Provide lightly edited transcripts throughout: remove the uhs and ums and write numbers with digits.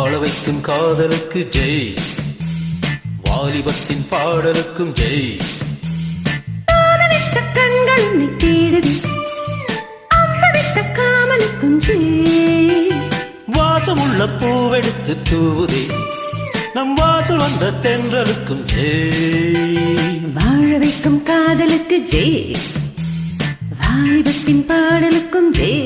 வாழ வைக்கும் காதலுக்கு ஜெய், வாலிபத்தின் பாடலுக்கும் ஜெய். விட்ட கண்கள் உன்னை தேடுது, அம்ப விட்ட காமலுக்கும் ஜெய். வாசமுள்ள பூவெடுத்து தூவுதே, நம் வாசல் வந்த தென்றலுக்கும் ஜெய். வாழ வைக்கும் காதலுக்கு ஜெய், வாலிபத்தின் பாடலுக்கும் ஜெய்.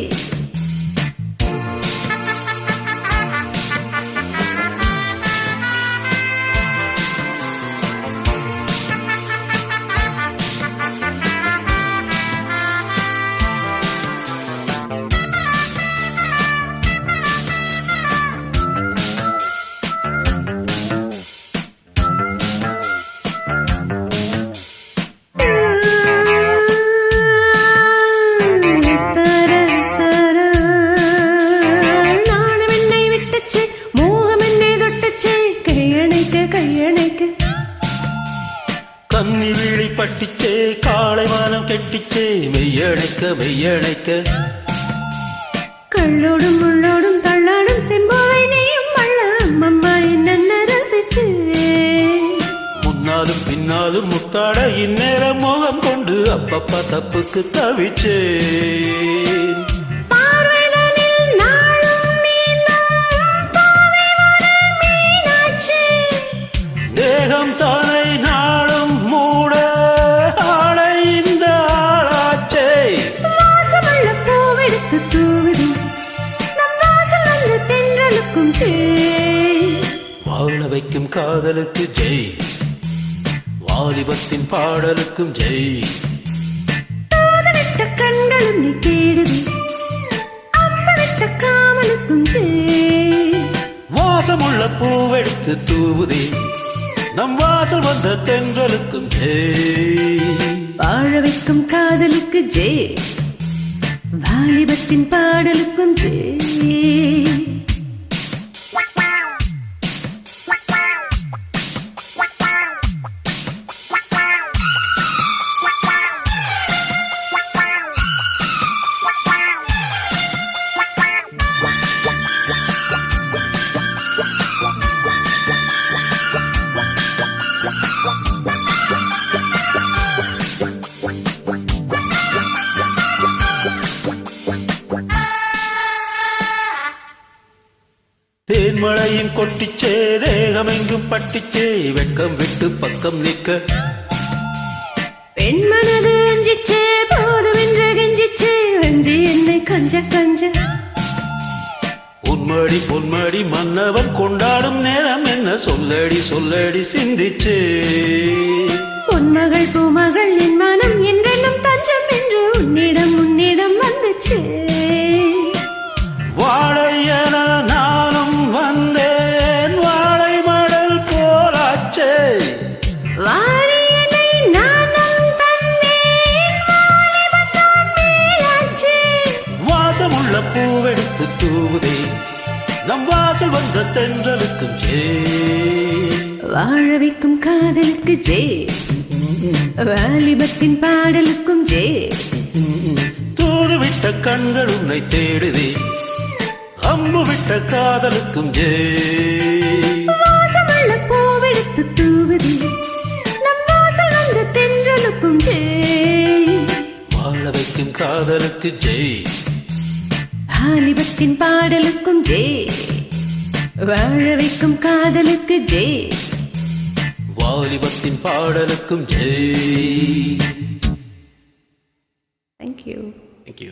கன்னி வீழி பட்டிச்சே, காளை வானம் கெட்டிச்சே, மெய்யணைக்க மெய்யணைக்க. கள்ளோடும் உள்ளோடும் தள்ளாடும் செம்போவை நீயும் மள்ள அம்மம்மா என்ன ரசிச்சே. முன்னாலும் பின்னாலும் முத்தாட இந்நேரம் மோகம் கொண்டு அப்பப்பா தப்புக்கு தவிச்சே. தேகம் தானை நாளும் மூட ஆளை இந்த ஆளாச்சே. வாசமுள்ள பூவெடுத்து தூவுது, நம் வாசல் வந்து தென்றலுக்கும் ஜெய். வாழ வைக்கும் காதலுக்கு ஜெய், வாலிபத்தின் பாடலுக்கும் ஜெய். விட்ட கண்கள் உன்னை தேடுது, அம்ப விட்ட காமலுக்கும் ஜெய். வாசமுள்ள பூவெடுத்து தூவுதே, நம் வாசல் வந்த தென்றலுக்கும் ஜெய். வாழ வைக்கும் காதலுக்கு ஜெய், வாலிபத்தின் பாடலுக்கும் ஜெய். தேன்மழையும் கொட்டிச்சே, தேகமெங்கும் பட்டிச்சே, வெட்கம் விட்டு பக்கம் நிற்க. பெண்மனது அஞ்சிச்சே, போதுமென்று கெஞ்சிச்சே, வஞ்சி என்னை கஞ்ச கஞ்ச. பொன்மடி பொன்மடி மன்னவன் கொண்டாடும் நேரம் என்ன, சொல்லடி சொல்லடி சிந்திச்சே. பொன்மகள் பூமகள் என் மனம் என்றென்னும் தஞ்சம் என்று உன்னிடம் உன்னிடம் வந்துச்சே. வாழையன நானும் வந்தேன், வாழை மடல் போலாச்சே. வாரியனை நானும் தந்தேன், வாலிபத்தான் மேலாச்சே. வாசமுள்ள பூவெடுத்து தூவுதே, நம் வாசல் வந்த தென்றலுக்கும் ஜெய். வாழ வைக்கும் காதலுக்கு ஜெய், வாலிபத்தின் பாடலுக்கும் ஜெய். தூது விட்ட கண்கள் உன்னை தேடுதே, அம்பு விட்ட காதலுக்கும் ஜெய். வாசமுள்ள பூவெடுத்து தூவுது, நம் வாசல் வந்த தென்றலுக்கும் ஜெய். வாழ வைக்கும் காதலுக்கு ஜெய், வாலிபத்தின் பாடலுக்கும் ஜெய். வாழ வைக்கும் காதலுக்கு Jai, வாலிபத்தின் பாடலுக்கும் Jai. Thank you. Thank you.